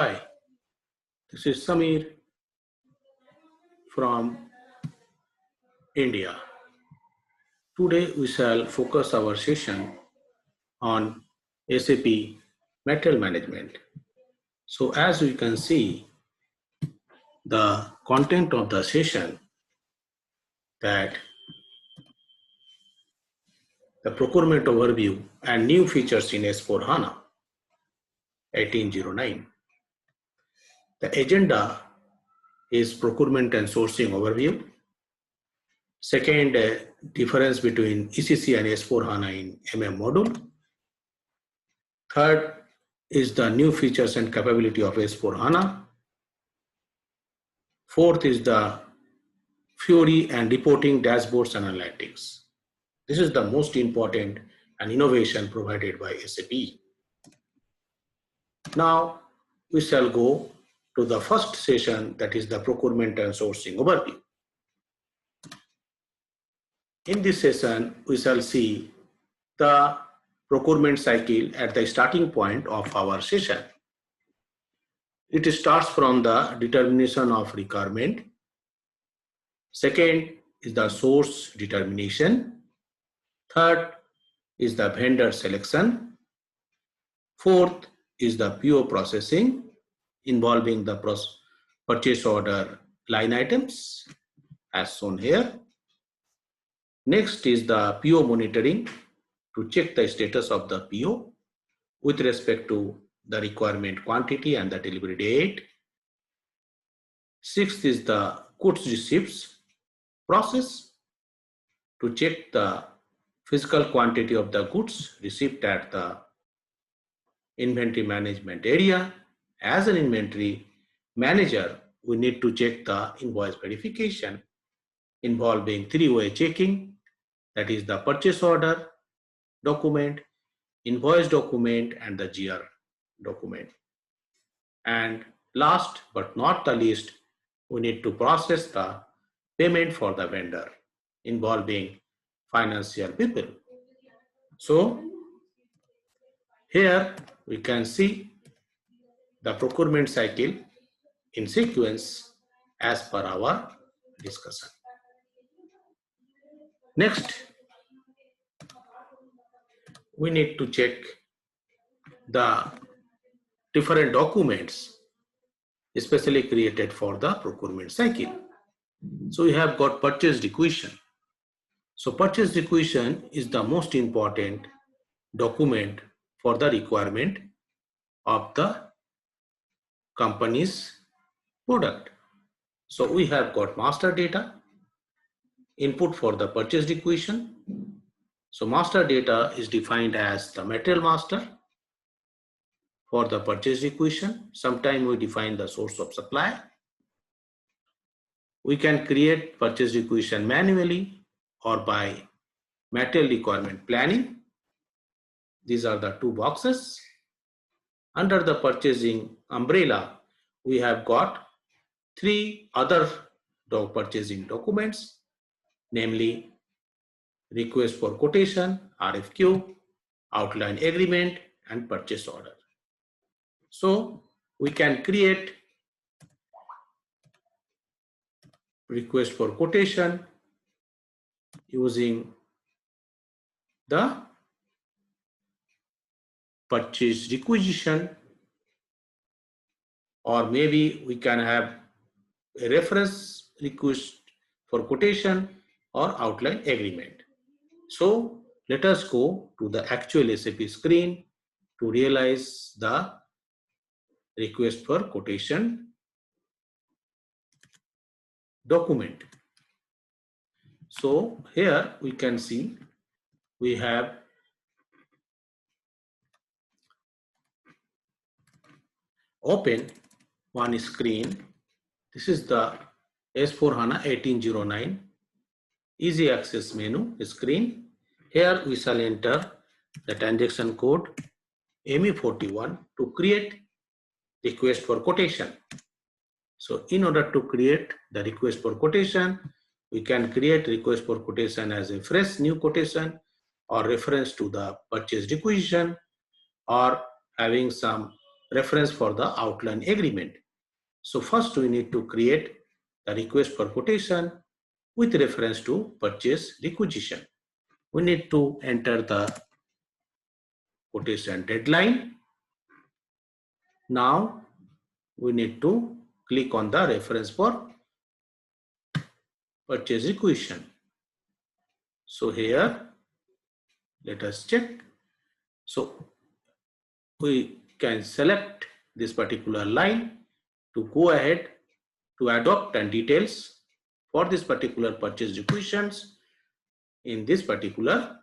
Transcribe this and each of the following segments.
Hi, this is Samir from India. Today we shall focus our session on SAP Material Management. So as we can see, the content of the session that the procurement overview and new features in S4 HANA 1809. The agenda is procurement and sourcing overview. Second, difference between ECC and S4 HANA in module. Third is the new features and capability of S4 HANA. Fourth is the Fiori and reporting dashboards and analytics. This is the most important and innovation provided by SAP. Now we shall go to the first session, that is the procurement and sourcing overview. In this session, we shall see the procurement cycle at the starting point of our session. It starts from the determination of requirement. Second is the source determination. Third is the vendor selection. Fourth is the PO processing involving the purchase order line items as shown here. Next is the PO monitoring to check the status of the PO with respect to the requirement quantity and the delivery date. Sixth is the goods receipts process to check the physical quantity of the goods received at the inventory management area. As an inventory manager, we need to check the invoice verification involving three-way checking, that is the purchase order document, invoice document, and the GR document. And last but not the least, we need to process the payment for the vendor involving financial people. So here we can see the procurement cycle in sequence as per our discussion. Next, we need to check the different documents especially created for the procurement cycle. So we have got purchase requisition. So purchase requisition is the most important document for the requirement of the company's product. So we have got master data, input for the purchase requisition. So master data is defined as the material master for the purchase requisition. Sometimes we define the source of supply. We can create purchase requisition manually or by material requirement planning. These are the two boxes. Under the purchasing umbrella, we have got three other purchasing documents, namely request for quotation, RFQ, outline agreement, and purchase order. So we can create request for quotation using the purchase requisition, or maybe we can have a reference request for quotation or outline agreement. So let us go to the actual SAP screen to realize the request for quotation document. So here we can see we have open one screen. This is the S4 HANA 1809 easy access menu screen. Here we shall enter the transaction code ME41 to create request for quotation. So in order to create the request for quotation, we can create request for quotation as a fresh new quotation or reference to the purchase requisition or having some reference for the outline agreement. So first we need to create the request for quotation with reference to purchase requisition. We need to enter the quotation deadline. Now we need to click on the reference for purchase requisition. So here, let us check. So we can select this particular line to go ahead to adopt and details for this particular purchase requisitions in this particular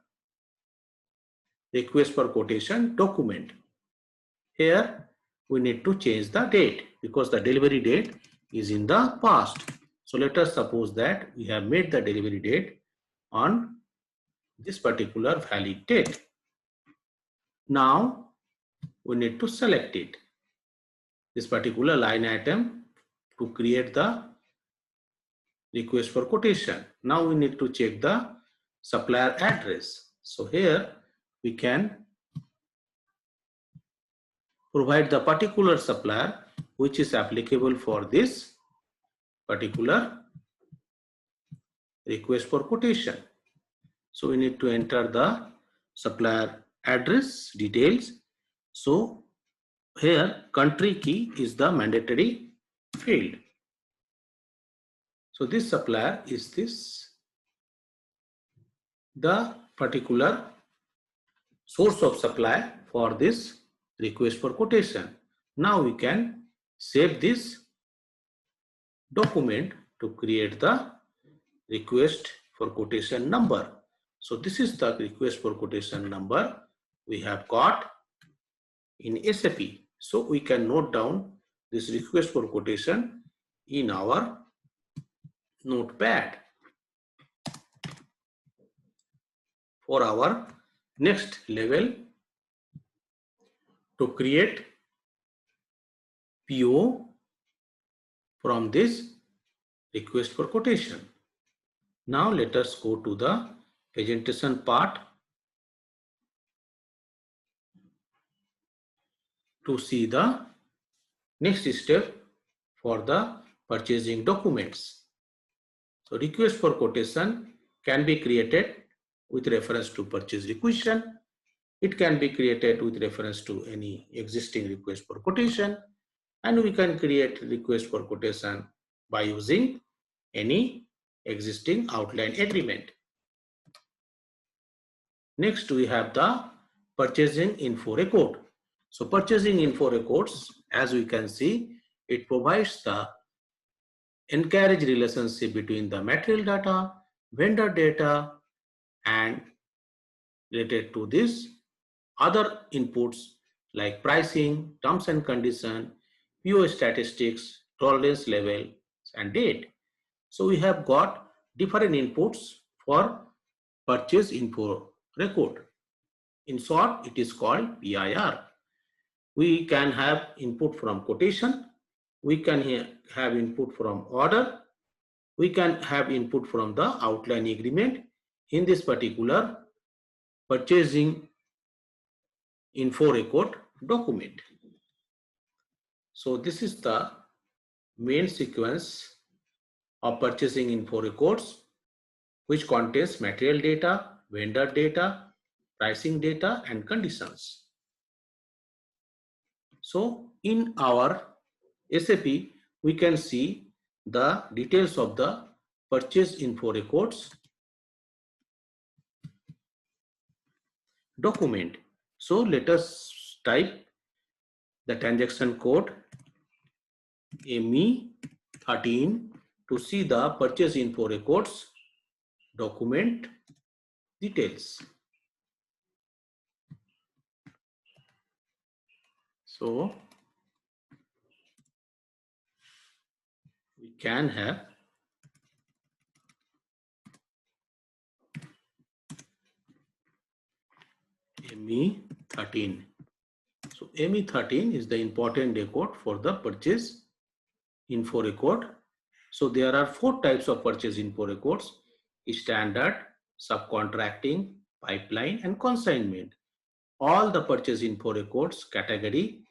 request for quotation document. Here we need to change the date because the delivery date is in the past. So let us suppose that we have made the delivery date on this particular valid date. Now we need to select it, this particular line item, to create the request for quotation. Now we need to check the supplier address. So here we can provide the particular supplier which is applicable for this particular request for quotation. So we need to enter the supplier address details. So here country key is the mandatory field. So this supplier is the particular source of supply for this request for quotation. Now we can save this document to create the request for quotation number. So this is the request for quotation number we have got in SAP. So we can note down this request for quotation in our notepad. For our next level, to create PO from this request for quotation. Now let us go to the presentation part to see the next step for the purchasing documents. So request for quotation can be created with reference to purchase requisition. It can be created with reference to any existing request for quotation, and we can create request for quotation by using any existing outline agreement. Next, we have the purchasing info record. So purchasing info records, as we can see, it provides the encourage relationship between the material data, vendor data, and related to this other inputs like pricing, terms and condition, PO statistics, tolerance level, and date. So we have got different inputs for purchase info record. In short, it is called PIR. We can have input from quotation. We can have input from order. We can have input from the outline agreement in this particular purchasing info record document. So this is the main sequence of purchasing info records, which contains material data, vendor data, pricing data, and conditions. So in our SAP, we can see the details of the purchase info records document. So let us type the transaction code ME13 to see the purchase info records document details. So we can have ME13. So ME13 is the important record for the purchase info record. So there are 4 types of purchase info records: standard, subcontracting, pipeline, and consignment. All the purchase info records category